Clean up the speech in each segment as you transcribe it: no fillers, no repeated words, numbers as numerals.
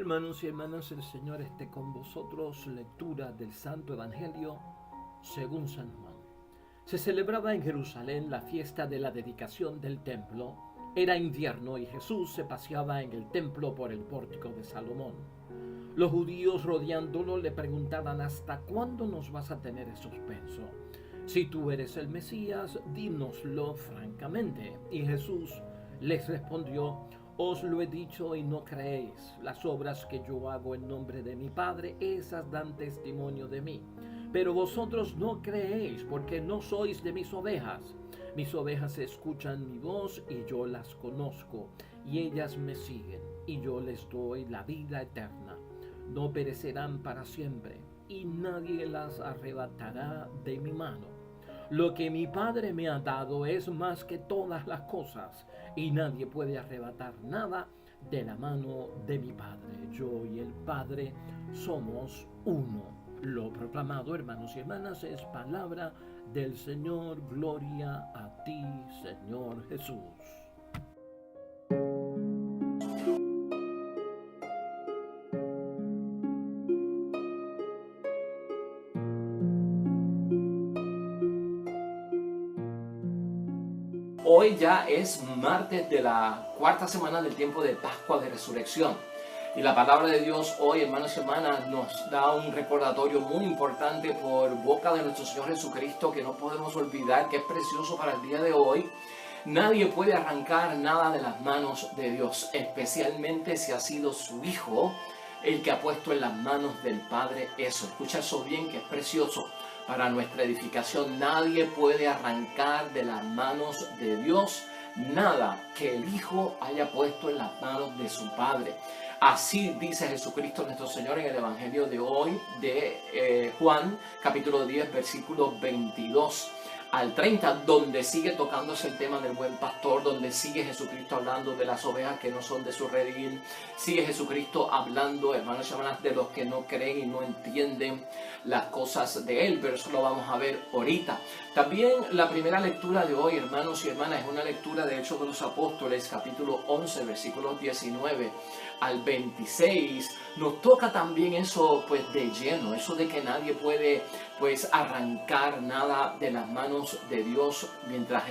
Hermanos y hermanas, el Señor esté con vosotros. Lectura del Santo Evangelio según San Juan. Se celebraba en Jerusalén la fiesta de la dedicación del templo. Era invierno y Jesús se paseaba en el templo por el pórtico de Salomón. Los judíos rodeándolo le preguntaban: ¿hasta cuándo nos vas a tener en suspenso? Si tú eres el Mesías, dínoslo francamente. Y Jesús les respondió: os lo he dicho y no creéis. Las obras que yo hago en nombre de mi Padre, esas dan testimonio de mí. Pero vosotros no creéis, porque no sois de mis ovejas. Mis ovejas escuchan mi voz y yo las conozco, y ellas me siguen, y yo les doy la vida eterna. No perecerán para siempre, y nadie las arrebatará de mi mano. Lo que mi Padre me ha dado es más que todas las cosas, y nadie puede arrebatar nada de la mano de mi Padre. Yo y el Padre somos uno. Lo proclamado, hermanos y hermanas, es palabra del Señor. Gloria a ti, Señor Jesús. Hoy ya es martes de la cuarta semana del tiempo de Pascua de Resurrección. Y la palabra de Dios hoy, hermanos y hermanas, nos da un recordatorio muy importante por boca de nuestro Señor Jesucristo que no podemos olvidar, que es precioso para el día de hoy. Nadie puede arrancar nada de las manos de Dios, especialmente si ha sido su Hijo el que ha puesto en las manos del Padre eso. Escucha eso bien, que es precioso para nuestra edificación. Nadie puede arrancar de las manos de Dios nada que el Hijo haya puesto en las manos de su Padre. Así dice Jesucristo nuestro Señor en el Evangelio de hoy de Juan, capítulo 10, versículos 22 al 30, donde sigue tocándose el tema del buen pastor, donde sigue Jesucristo hablando de las ovejas que no son de su redil, sigue Jesucristo hablando, hermanos y hermanas, de los que no creen y no entienden las cosas de Él, pero eso lo vamos a ver ahorita. También la primera lectura de hoy, hermanos y hermanas, es una lectura de Hechos de los Apóstoles, capítulo 11, versículos 19 al 26. Nos toca también eso pues de lleno, eso de que nadie puede pues arrancar nada de las manos de Dios mientras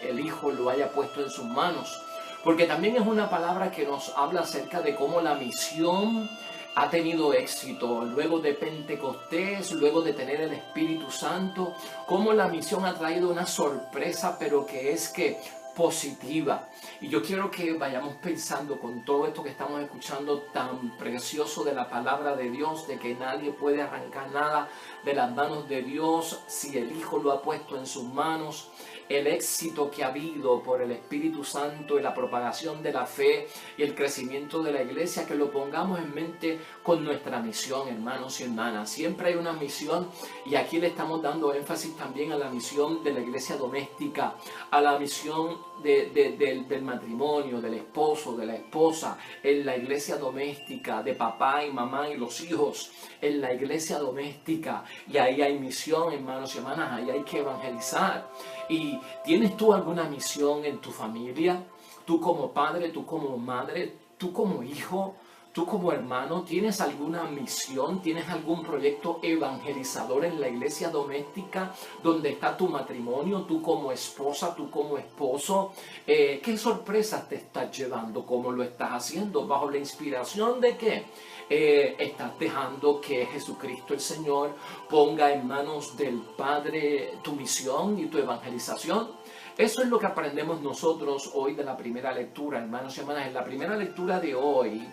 el Hijo lo haya puesto en sus manos. Porque también es una palabra que nos habla acerca de cómo la misión ha tenido éxito luego de Pentecostés, luego de tener el Espíritu Santo, cómo la misión ha traído una sorpresa, pero que es que positiva. Y yo quiero que vayamos pensando con todo esto que estamos escuchando tan precioso de la palabra de Dios, de que nadie puede arrancar nada de las manos de Dios si el Hijo lo ha puesto en sus manos. El éxito que ha habido por el Espíritu Santo y la propagación de la fe y el crecimiento de la iglesia, que lo pongamos en mente con nuestra misión, hermanos y hermanas. Siempre hay una misión y aquí le estamos dando énfasis también a la misión de la iglesia doméstica, a la misión del matrimonio, del esposo, de la esposa, en la iglesia doméstica, de papá y mamá y los hijos, en la iglesia doméstica. Y ahí hay misión, hermanos y hermanas, ahí hay que evangelizar. ¿Y tienes tú alguna misión en tu familia? Tú como padre, tú como madre, tú como hijo, tú como hermano, ¿tienes alguna misión? ¿Tienes algún proyecto evangelizador en la iglesia doméstica donde está tu matrimonio? Tú como esposa, tú como esposo, ¿qué sorpresas te estás llevando? ¿Cómo lo estás haciendo? ¿Bajo la inspiración de qué? Estás dejando que Jesucristo el Señor ponga en manos del Padre tu misión y tu evangelización. Eso es lo que aprendemos nosotros hoy de la primera lectura, hermanos y hermanas. En la primera lectura de hoy,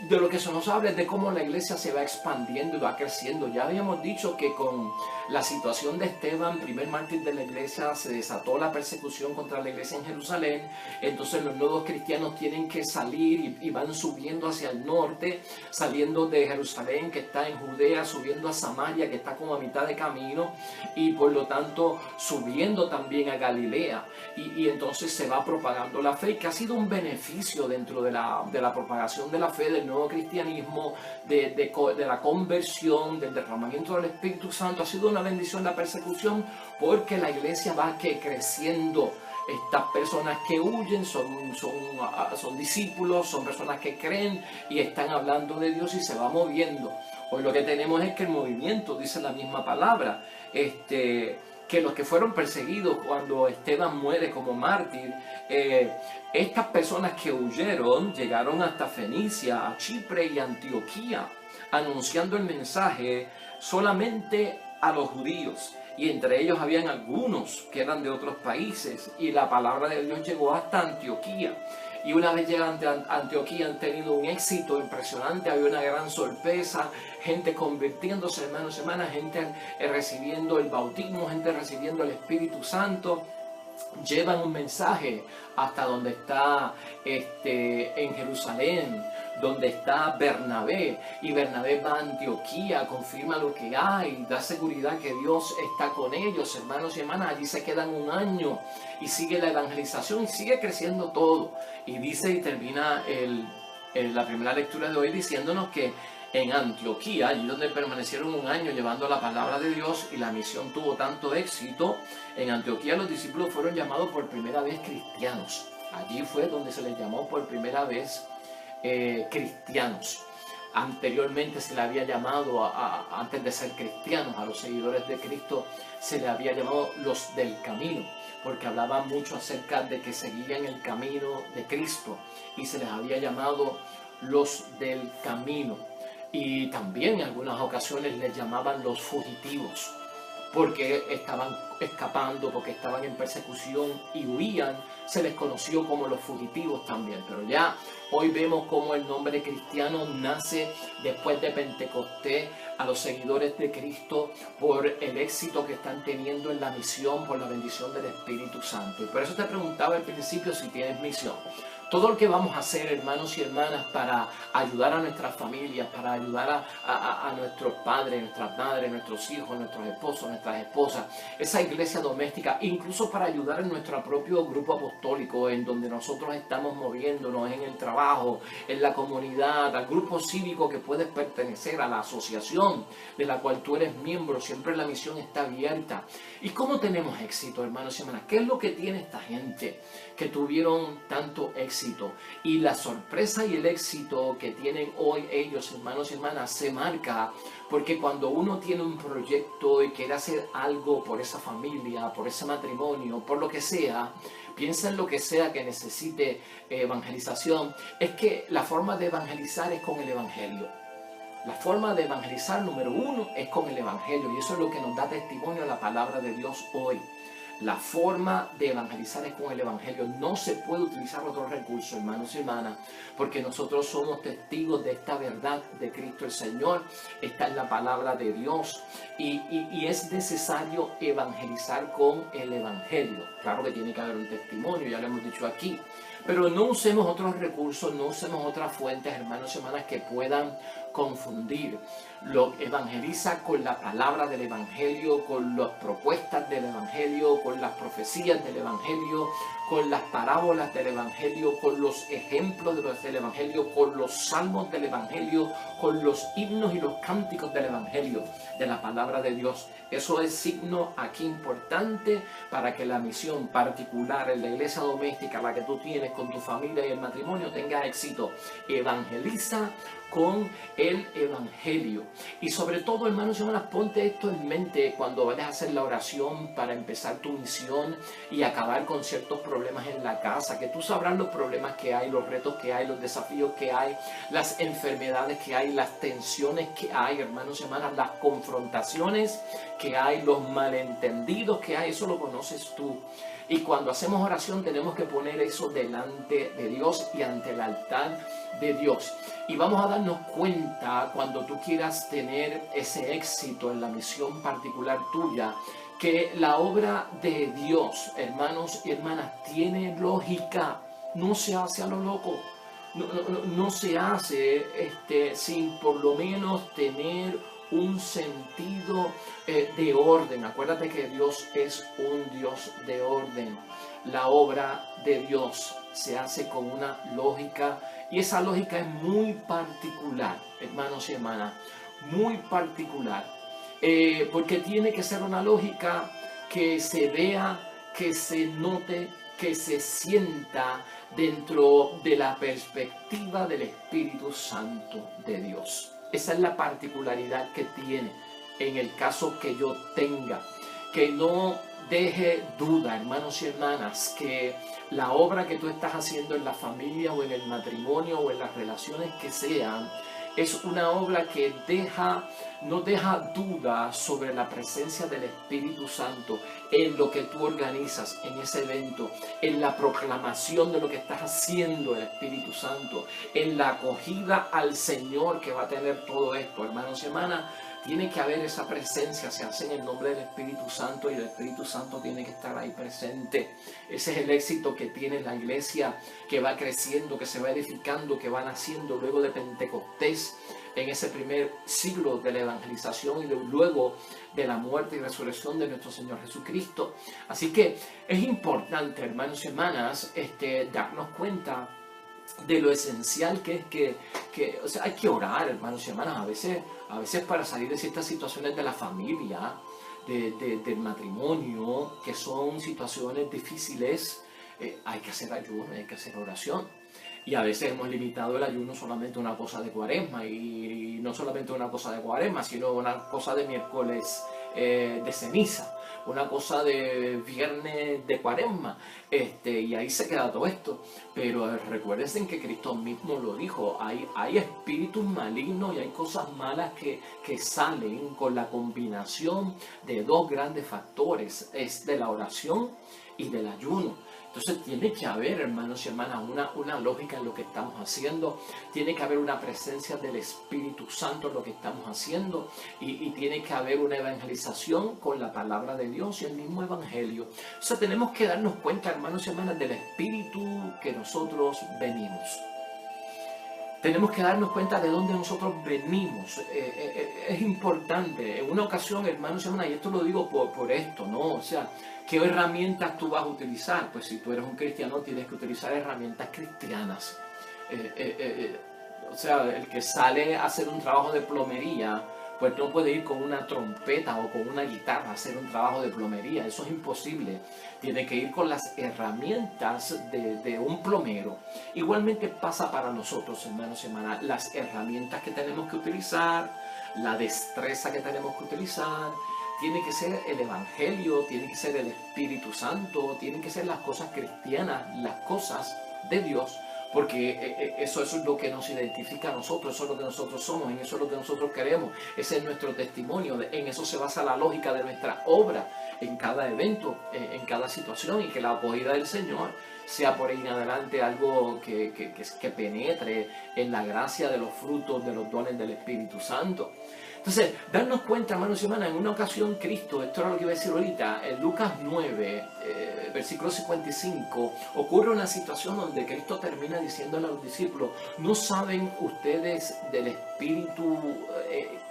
de lo que se nos habla es de cómo la iglesia se va expandiendo y va creciendo. Ya habíamos dicho que con la situación de Esteban, primer mártir de la iglesia, se desató la persecución contra la iglesia en Jerusalén. Entonces los nuevos cristianos tienen que salir y van subiendo hacia el norte, saliendo de Jerusalén, que está en Judea, subiendo a Samaria, que está como a mitad de camino, y por lo tanto subiendo también a Galilea. Y entonces se va propagando la fe, que ha sido un beneficio dentro de la propagación de la fe, del nuevo cristianismo, de la conversión, del derramamiento del Espíritu Santo. Ha sido una bendición la persecución, porque la iglesia va creciendo Estas personas que huyen son discípulos, son personas que creen y están hablando de Dios y se va moviendo. Hoy lo que tenemos es que el movimiento, dice la misma palabra, que los que fueron perseguidos cuando Esteban muere como mártir, estas personas que huyeron llegaron hasta Fenicia, a Chipre y Antioquía, anunciando el mensaje solamente a los judíos. Y entre ellos habían algunos que eran de otros países, y la palabra de Dios llegó hasta Antioquía. Y una vez llegan a Antioquía han tenido un éxito impresionante, había una gran sorpresa, gente convirtiéndose, hermanos y hermanas, gente recibiendo el bautismo, gente recibiendo el Espíritu Santo. Llevan un mensaje hasta donde está en Jerusalén, donde está Bernabé, y Bernabé va a Antioquía, confirma lo que hay, da seguridad que Dios está con ellos, hermanos y hermanas. Allí se quedan un año y sigue la evangelización y sigue creciendo todo. Y dice, y termina la primera lectura de hoy diciéndonos que en Antioquía, allí donde permanecieron un año llevando la palabra de Dios y la misión tuvo tanto éxito, en Antioquía los discípulos fueron llamados por primera vez cristianos. Allí fue donde se les llamó por primera vez cristianos. Anteriormente se le había llamado, antes de ser cristianos, a los seguidores de Cristo se le había llamado los del camino, porque hablaban mucho acerca de que seguían el camino de Cristo, y se les había llamado los del camino. Y también en algunas ocasiones les llamaban los fugitivos, porque estaban escapando, porque estaban en persecución y huían. Se les conoció como los fugitivos también. Pero ya hoy vemos cómo el nombre cristiano nace después de Pentecostés, a los seguidores de Cristo, por el éxito que están teniendo en la misión, por la bendición del Espíritu Santo. Y por eso te preguntaba al principio si tienes misión. Todo lo que vamos a hacer, hermanos y hermanas, para ayudar a nuestras familias, para ayudar a nuestros padres, nuestras madres, nuestros hijos, nuestros esposos, nuestras esposas, esa iglesia doméstica, incluso para ayudar en nuestro propio grupo apostólico, en donde nosotros estamos moviéndonos, en el trabajo, en la comunidad, al grupo cívico que puedes pertenecer, a la asociación de la cual tú eres miembro. Siempre la misión está abierta. ¿Y cómo tenemos éxito, hermanos y hermanas? ¿Qué es lo que tiene esta gente que tuvieron tanto éxito? Y la sorpresa y el éxito que tienen hoy ellos, hermanos y hermanas, se marca porque cuando uno tiene un proyecto y quiere hacer algo por esa familia, por ese matrimonio, por lo que sea, piensa en lo que sea que necesite evangelización, es que la forma de evangelizar es con el Evangelio. La forma de evangelizar número uno es con el Evangelio, y eso es lo que nos da testimonio la palabra de Dios hoy. La forma de evangelizar es con el Evangelio. No se puede utilizar otro recurso, hermanos y hermanas, porque nosotros somos testigos de esta verdad de Cristo el Señor. Está en la palabra de Dios y es necesario evangelizar con el Evangelio. Claro que tiene que haber un testimonio, ya lo hemos dicho aquí, pero no usemos otros recursos, no usemos otras fuentes, hermanos y hermanas, que puedan confundir. Lo evangeliza con la palabra del Evangelio, con las propuestas del Evangelio, con las profecías del Evangelio, con las parábolas del Evangelio, con los ejemplos del Evangelio, con los salmos del Evangelio, con los himnos y los cánticos del Evangelio, de la palabra de Dios. Eso es signo aquí importante para que la misión particular en la iglesia doméstica, la que tú tienes con tu familia y el matrimonio, tenga éxito. Evangeliza con el Evangelio. Y sobre todo, hermanos y hermanas, ponte esto en mente cuando vayas a hacer la oración para empezar tu misión y acabar con ciertos problemas en la casa, que tú sabrás los problemas que hay, los retos que hay, los desafíos que hay, las enfermedades que hay, las tensiones que hay, hermanos y hermanas, las confrontaciones que hay, los malentendidos que hay. Eso lo conoces tú. Y cuando hacemos oración tenemos que poner eso delante de Dios y ante el altar de Dios. Y vamos a darnos cuenta, cuando tú quieras tener ese éxito en la misión particular tuya, que la obra de Dios, hermanos y hermanas, tiene lógica. No se hace a lo loco. No se hace sin por lo menos tener un sentido de orden. Acuérdate que Dios es un Dios de orden. La obra de Dios se hace con una lógica, y esa lógica es muy particular, hermanos y hermanas, muy particular, porque tiene que ser una lógica que se vea, que se note que se sienta dentro de la perspectiva del Espíritu Santo de Dios. Esa es la particularidad que tiene en el caso que yo tenga. Que no deje duda, hermanos y hermanas, que la obra que tú estás haciendo en la familia o en el matrimonio o en las relaciones que sean, es una obra que no deja duda sobre la presencia del Espíritu Santo en lo que tú organizas en ese evento, en la proclamación de lo que estás haciendo el Espíritu Santo, en la acogida al Señor que va a tener todo esto, hermanos y hermanas. Tiene que haber esa presencia, se hace en el nombre del Espíritu Santo y el Espíritu Santo tiene que estar ahí presente. Ese es el éxito que tiene la iglesia, que va creciendo, que se va edificando, que va naciendo luego de Pentecostés, en ese primer siglo de la evangelización y luego de la muerte y resurrección de nuestro Señor Jesucristo. Así que es importante, hermanos y hermanas, darnos cuenta de lo esencial que es o sea, hay que orar, hermanos y hermanas, a veces para salir de ciertas situaciones de la familia, del matrimonio, que son situaciones difíciles, hay que hacer ayuno, hay que hacer oración. Y a veces hemos limitado el ayuno solamente a una cosa de Cuaresma, y no solamente una cosa de Cuaresma, sino una cosa de miércoles de ceniza, una cosa de viernes de Cuaresma, y ahí se queda todo esto. Pero recuerden que Cristo mismo lo dijo, hay espíritus malignos y hay cosas malas que salen con la combinación de dos grandes factores, es de la oración y del ayuno. Entonces tiene que haber, hermanos y hermanas, una lógica en lo que estamos haciendo. Tiene que haber una presencia del Espíritu Santo en lo que estamos haciendo. Y tiene que haber una evangelización con la palabra de Dios y el mismo evangelio. O sea, tenemos que darnos cuenta, hermanos y hermanas, del Espíritu que nosotros venimos. Tenemos que darnos cuenta de dónde nosotros venimos. Es importante. En una ocasión, hermanos y hermanas, y esto lo digo por esto, ¿no? O sea, ¿qué herramientas tú vas a utilizar? Pues si tú eres un cristiano, tienes que utilizar herramientas cristianas. O sea, el que sale a hacer un trabajo de plomería, pues no puede ir con una trompeta o con una guitarra a hacer un trabajo de plomería. Eso es imposible. Tiene que ir con las herramientas de un plomero. Igualmente pasa para nosotros, hermanos y hermanas, las herramientas que tenemos que utilizar, la destreza que tenemos que utilizar. Tiene que ser el Evangelio, tiene que ser el Espíritu Santo, tienen que ser las cosas cristianas, las cosas de Dios, porque eso es lo que nos identifica a nosotros, eso es lo que nosotros somos, en eso es lo que nosotros queremos, ese es nuestro testimonio, en eso se basa la lógica de nuestra obra, en cada evento, en cada situación, y que la acogida del Señor sea por ahí en adelante algo que penetre en la gracia de los frutos, de los dones del Espíritu Santo. Entonces, darnos cuenta, hermanos y hermanas, en una ocasión Cristo, esto era lo que iba a decir ahorita, en Lucas 9, versículo 55, ocurre una situación donde Cristo termina diciéndole a los discípulos, ¿no saben ustedes del Espíritu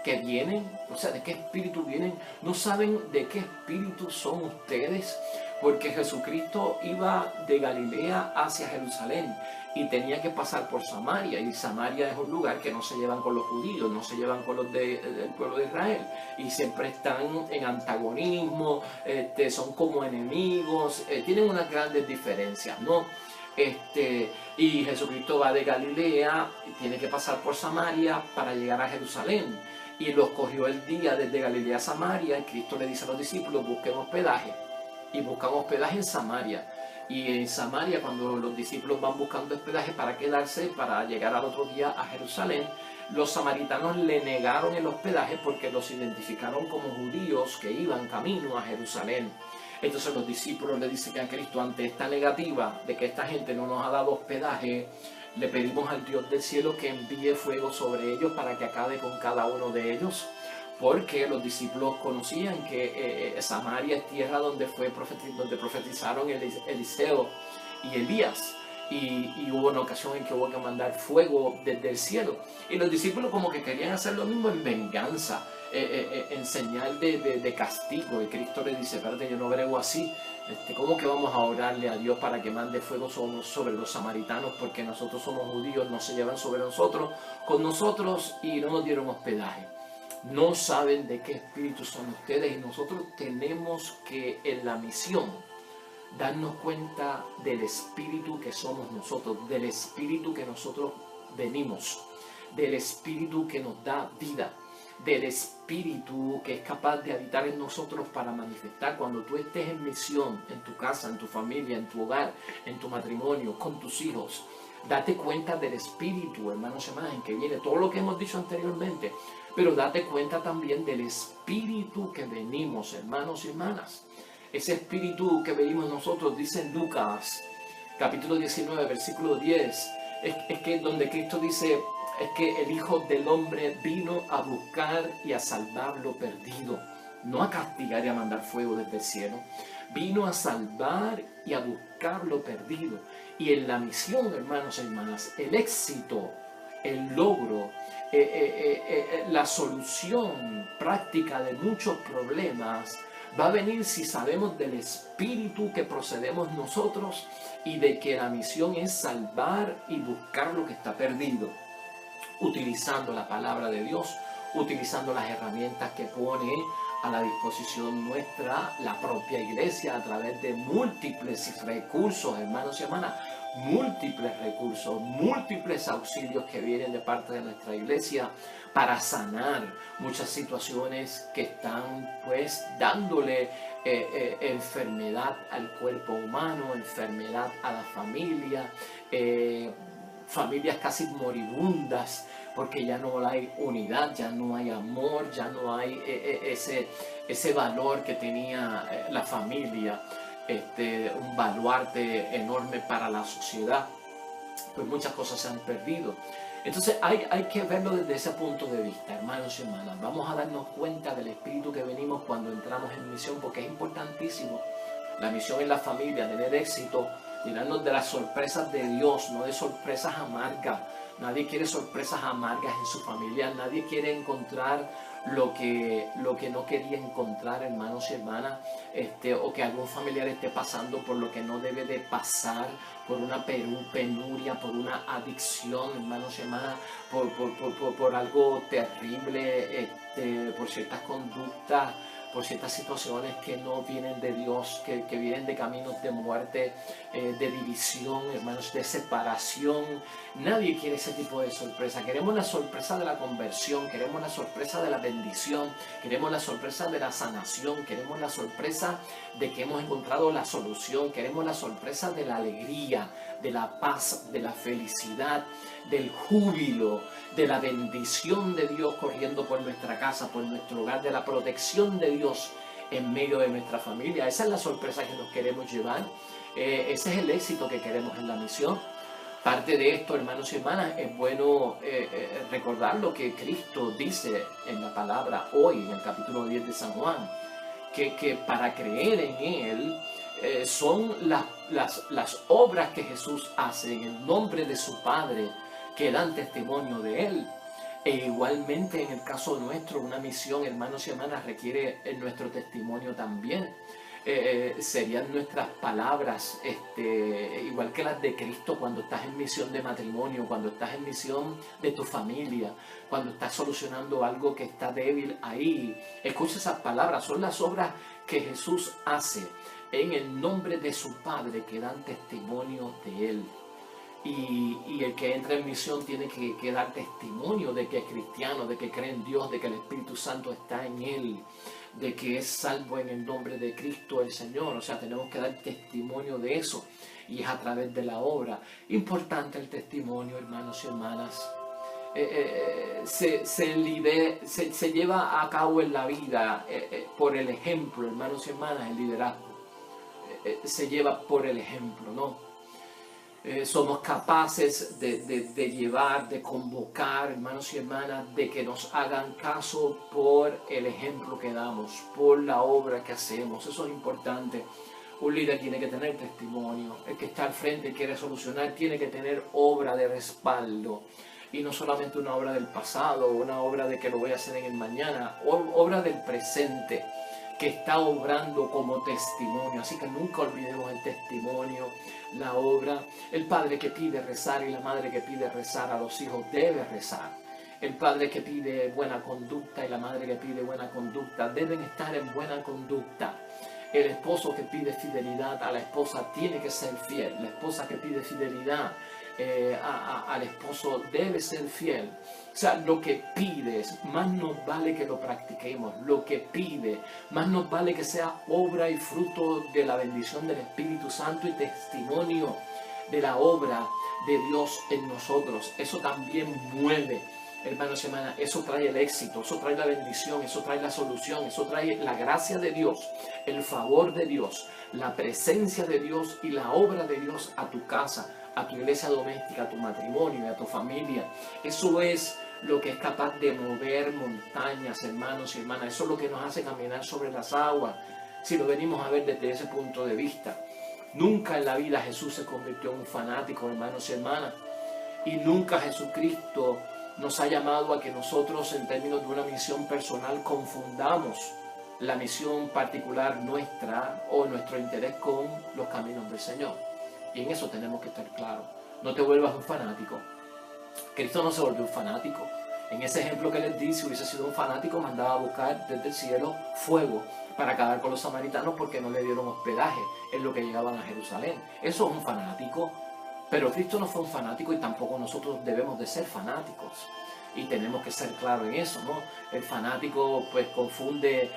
que vienen? O sea, ¿de qué Espíritu vienen? ¿No saben de qué Espíritu son ustedes? Porque Jesucristo iba de Galilea hacia Jerusalén y tenía que pasar por Samaria, y Samaria es un lugar que no se llevan con los judíos, no se llevan con los del pueblo de Israel, y siempre están en antagonismo, son como enemigos, tienen unas grandes diferencias, ¿no? Y Jesucristo va de Galilea y tiene que pasar por Samaria para llegar a Jerusalén, y los cogió el día desde Galilea a Samaria, y Cristo le dice a los discípulos, busquen hospedaje, y buscan hospedaje en Samaria. Y en Samaria, cuando los discípulos van buscando hospedaje para quedarse, para llegar al otro día a Jerusalén, los samaritanos le negaron el hospedaje porque los identificaron como judíos que iban camino a Jerusalén. Entonces los discípulos le dicen a Cristo, ante esta negativa de que esta gente no nos ha dado hospedaje, le pedimos al Dios del cielo que envíe fuego sobre ellos para que acabe con cada uno de ellos. Porque los discípulos conocían que Samaria es tierra donde profetizaron Eliseo y Elías. Y hubo una ocasión en que hubo que mandar fuego desde el cielo. Y los discípulos como que querían hacer lo mismo en venganza, en señal de castigo. Y Cristo le dice, espérate, yo no brego así. ¿Cómo que vamos a orarle a Dios para que mande fuego sobre los samaritanos? Porque nosotros somos judíos, no se llevan sobre nosotros, con nosotros, y no nos dieron hospedaje. No saben de qué espíritu son ustedes, y nosotros tenemos que en la misión darnos cuenta del espíritu que somos nosotros, del espíritu que nosotros venimos, del espíritu que nos da vida, del espíritu que es capaz de habitar en nosotros para manifestar cuando tú estés en misión, en tu casa, en tu familia, en tu hogar, en tu matrimonio, con tus hijos. Date cuenta del espíritu, hermanos y hermanas, en que viene todo lo que hemos dicho anteriormente, pero date cuenta también del espíritu que venimos, hermanos y hermanas. Ese espíritu que venimos nosotros, dice en Lucas, capítulo 19, versículo 10, es que donde Cristo dice, es que el Hijo del Hombre vino a buscar y a salvar lo perdido, no a castigar y a mandar fuego desde el cielo. Vino a salvar y a buscar lo perdido. Y en la misión, hermanos y hermanas, el éxito, el logro, la solución práctica de muchos problemas va a venir si sabemos del espíritu que procedemos nosotros y de que la misión es salvar y buscar lo que está perdido, utilizando la palabra de Dios, utilizando las herramientas que pone a la disposición nuestra la propia iglesia a través de múltiples recursos, hermanos y hermanas, múltiples recursos, múltiples auxilios que vienen de parte de nuestra iglesia para sanar muchas situaciones que están pues dándole enfermedad al cuerpo humano, enfermedad a la familia, familias casi moribundas, porque ya no hay unidad, ya no hay amor, ya no hay ese valor que tenía la familia, un baluarte enorme para la sociedad. Pues muchas cosas se han perdido. Entonces hay que verlo desde ese punto de vista, hermanos y hermanas. Vamos a darnos cuenta del espíritu que venimos cuando entramos en misión, porque es importantísimo. La misión en la familia, tener éxito, llenarnos de las sorpresas de Dios, no de sorpresas amargas. Nadie quiere sorpresas amargas en su familia, nadie quiere encontrar lo que no quería encontrar, hermanos y hermanas, o que algún familiar esté pasando por lo que no debe de pasar, por una penuria, por una adicción, hermanos y hermanas, por algo terrible, por ciertas conductas, por ciertas situaciones que no vienen de Dios, que vienen de caminos de muerte, de división, hermanos, de separación. Nadie quiere ese tipo de sorpresa. Queremos la sorpresa de la conversión, queremos la sorpresa de la bendición, queremos la sorpresa de la sanación, queremos la sorpresa de que hemos encontrado la solución, queremos la sorpresa de la alegría, de la paz, de la felicidad, del júbilo, de la bendición de Dios corriendo por nuestra casa, por nuestro hogar, de la protección de Dios en medio de nuestra familia. Esa es la sorpresa que nos queremos llevar. Ese es el éxito que queremos en la misión. Parte de esto, hermanos y hermanas, es bueno recordar lo que Cristo dice en la palabra hoy, en el capítulo 10 de San Juan, que para creer en Él son las obras que Jesús hace en el nombre de su Padre que dan testimonio de Él. E igualmente en el caso nuestro, una misión, hermanos y hermanas, requiere nuestro testimonio también. Serían nuestras palabras, igual que las de Cristo cuando estás en misión de matrimonio, cuando estás en misión de tu familia, cuando estás solucionando algo que está débil ahí. Escucha esas palabras, son las obras que Jesús hace en el nombre de su Padre que dan testimonio de Él. Y el que entra en misión tiene que dar testimonio de que es cristiano, de que cree en Dios, de que el Espíritu Santo está en él, de que es salvo en el nombre de Cristo el Señor. O sea, tenemos que dar testimonio de eso y es a través de la obra. Importante el testimonio, hermanos y hermanas. Se lleva a cabo en la vida por el ejemplo, hermanos y hermanas, el liderazgo. Se lleva por el ejemplo, ¿no? Somos capaces de llevar, de convocar, hermanos y hermanas, de que nos hagan caso por el ejemplo que damos, por la obra que hacemos. Eso es importante. Un líder tiene que tener testimonio. El que está al frente y quiere solucionar tiene que tener obra de respaldo. Y no solamente una obra del pasado, una obra de que lo voy a hacer en el mañana, obra del presente, que está obrando como testimonio. Así que nunca olvidemos el testimonio, la obra. El padre que pide rezar y la madre que pide rezar a los hijos debe rezar. El padre que pide buena conducta y la madre que pide buena conducta deben estar en buena conducta. El esposo que pide fidelidad a la esposa tiene que ser fiel. La esposa que pide fidelidad al esposo debe ser fiel. O sea, lo que pides, más nos vale que lo practiquemos. Lo que pide, más nos vale que sea obra y fruto de la bendición del Espíritu Santo y testimonio de la obra de Dios en nosotros. Eso también mueve, hermanos y hermanas. Eso trae el éxito, eso trae la bendición, eso trae la solución, eso trae la gracia de Dios, el favor de Dios, la presencia de Dios y la obra de Dios a tu casa, a tu iglesia doméstica, a tu matrimonio, a tu familia. Eso es lo que es capaz de mover montañas, hermanos y hermanas. Eso es lo que nos hace caminar sobre las aguas, si lo venimos a ver desde ese punto de vista. Nunca en la vida Jesús se convirtió en un fanático, hermanos y hermanas. Y nunca Jesucristo nos ha llamado a que nosotros, en términos de una misión personal, confundamos la misión particular nuestra o nuestro interés con los caminos del Señor. Y en eso tenemos que estar claros. No te vuelvas un fanático. Cristo no se volvió un fanático. En ese ejemplo que les di, si hubiese sido un fanático, mandaba a buscar desde el cielo fuego para acabar con los samaritanos porque no le dieron hospedaje en lo que llegaban a Jerusalén. Eso es un fanático. Pero Cristo no fue un fanático y tampoco nosotros debemos de ser fanáticos. Y tenemos que ser claros en eso, ¿no? El fanático pues confunde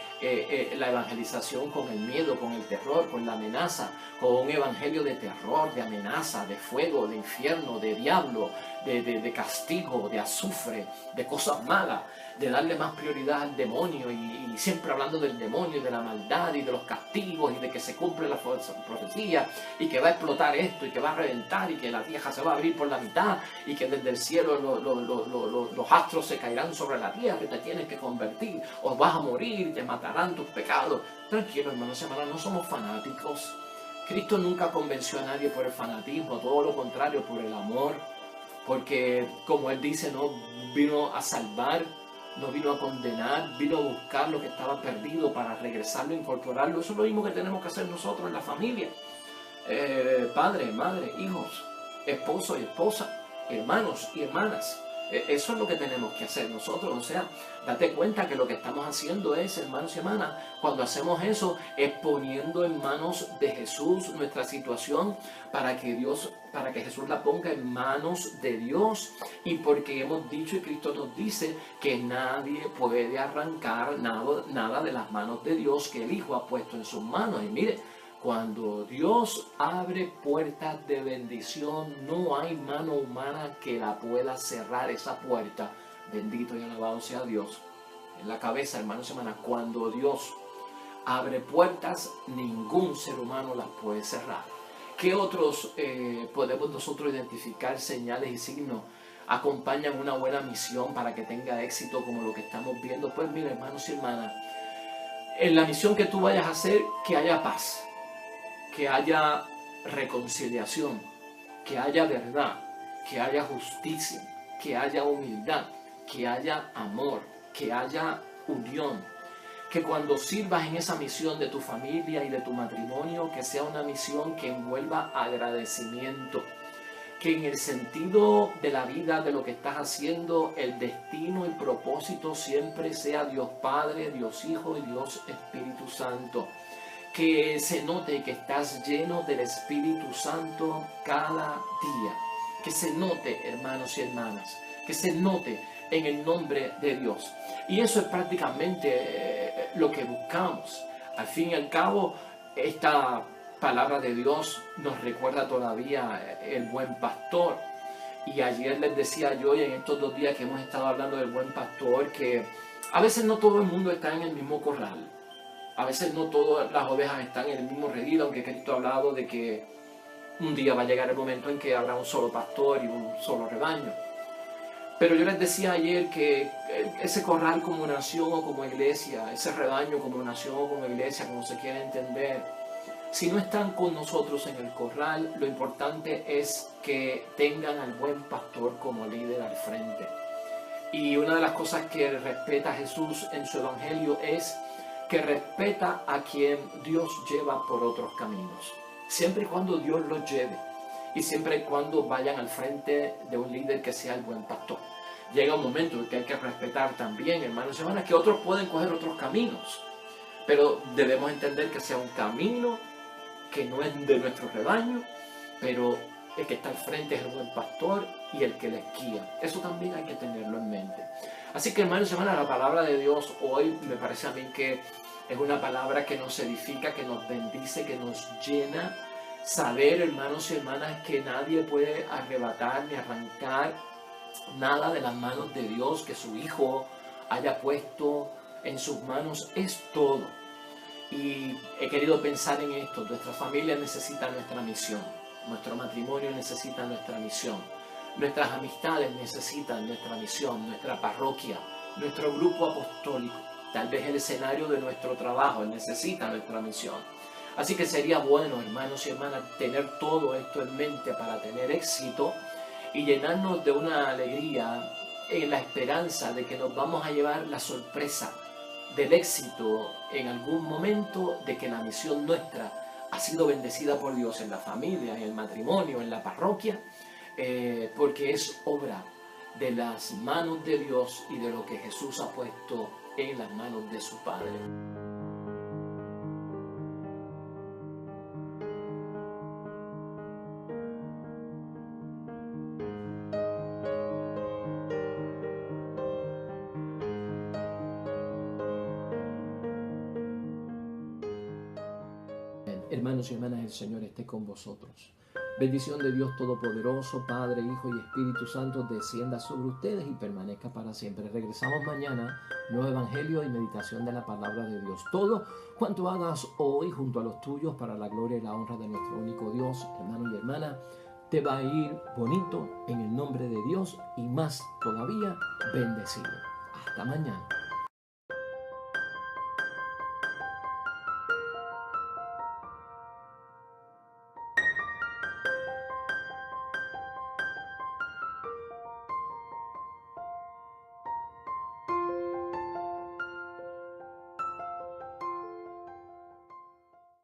la evangelización con el miedo, con el terror, con la amenaza, con un evangelio de terror, de amenaza, de fuego, de infierno, de diablo, de castigo, de azufre, de cosas malas, de darle más prioridad al demonio y siempre hablando del demonio y de la maldad y de los castigos y de que se cumple la profecía y que va a explotar esto y que va a reventar y que la tierra se va a abrir por la mitad y que desde el cielo los astros se caerán sobre la tierra, que te tienes que convertir o vas a morir, te matarán tus pecados. Tranquilo, hermanos y hermanas, no somos fanáticos. Cristo nunca convenció a nadie por el fanatismo, todo lo contrario, por el amor, porque como Él dice, no vino a salvar, no vino a condenar, vino a buscar lo que estaba perdido para regresarlo, incorporarlo. Eso es lo mismo que tenemos que hacer nosotros en la familia. Padre, madre, hijos, esposo y esposa, hermanos y hermanas. Eso es lo que tenemos que hacer nosotros. O sea, date cuenta que lo que estamos haciendo es, hermanos y hermanas, cuando hacemos eso, es poniendo en manos de Jesús nuestra situación para que Jesús la ponga en manos de Dios. Y porque hemos dicho y Cristo nos dice que nadie puede arrancar nada de las manos de Dios que el Hijo ha puesto en sus manos. Y mire, cuando Dios abre puertas de bendición, no hay mano humana que la pueda cerrar esa puerta. Bendito y alabado sea Dios. En la cabeza, hermanos y hermanas, cuando Dios abre puertas, ningún ser humano las puede cerrar. ¿Qué otros podemos nosotros identificar señales y signos acompañan una buena misión para que tenga éxito como lo que estamos viendo? Pues mira, hermanos y hermanas, en la misión que tú vayas a hacer, que haya paz, que haya reconciliación, que haya verdad, que haya justicia, que haya humildad, que haya amor, que haya unión. Que cuando sirvas en esa misión de tu familia y de tu matrimonio, que sea una misión que envuelva agradecimiento. Que en el sentido de la vida, de lo que estás haciendo, el destino, el propósito siempre sea Dios Padre, Dios Hijo y Dios Espíritu Santo. Que se note que estás lleno del Espíritu Santo cada día. Que se note, hermanos y hermanas, que se note en el nombre de Dios. Y eso es prácticamente lo que buscamos. Al fin y al cabo, esta palabra de Dios nos recuerda todavía el buen pastor. Y ayer les decía yo, y en estos 2 días que hemos estado hablando del buen pastor, que a veces no todo el mundo está en el mismo corral. A veces no todas las ovejas están en el mismo redil, aunque Cristo ha hablado de que un día va a llegar el momento en que habrá un solo pastor y un solo rebaño. Pero yo les decía ayer que ese corral como nación o como iglesia, ese rebaño como nación o como iglesia, como se quiera entender, si no están con nosotros en el corral, lo importante es que tengan al buen pastor como líder al frente. Y una de las cosas que respeta Jesús en su evangelio es que respeta a quien Dios lleva por otros caminos, siempre y cuando Dios los lleve y siempre y cuando vayan al frente de un líder que sea el buen pastor. Llega un momento en que hay que respetar también, hermanos y hermanas, que otros pueden coger otros caminos, pero debemos entender que sea un camino que no es de nuestro rebaño, pero el que está al frente es el buen pastor y el que les guía. Eso también hay que tenerlo en mente. Así que, hermanos y hermanas, la palabra de Dios hoy me parece a mí que es una palabra que nos edifica, que nos bendice, que nos llena. Saber, hermanos y hermanas, que nadie puede arrebatar ni arrancar nada de las manos de Dios que su Hijo haya puesto en sus manos, es todo. Y he querido pensar en esto. Nuestra familia necesita nuestra misión. Nuestro matrimonio necesita nuestra misión. Nuestras amistades necesitan nuestra misión. Nuestra parroquia, nuestro grupo apostólico, tal vez el escenario de nuestro trabajo necesita nuestra misión. Así que sería bueno, hermanos y hermanas, tener todo esto en mente para tener éxito y llenarnos de una alegría en la esperanza de que nos vamos a llevar la sorpresa del éxito en algún momento, de que la misión nuestra ha sido bendecida por Dios en la familia, en el matrimonio, en la parroquia, porque es obra de las manos de Dios y de lo que Jesús ha puesto en las manos de su Padre. Hermanos y hermanas, el Señor esté con vosotros. Bendición de Dios Todopoderoso, Padre, Hijo y Espíritu Santo, descienda sobre ustedes y permanezca para siempre. Regresamos mañana, nuevo Evangelio y meditación de la palabra de Dios. Todo cuanto hagas hoy junto a los tuyos para la gloria y la honra de nuestro único Dios, hermano y hermana, te va a ir bonito en el nombre de Dios y más todavía bendecido. Hasta mañana.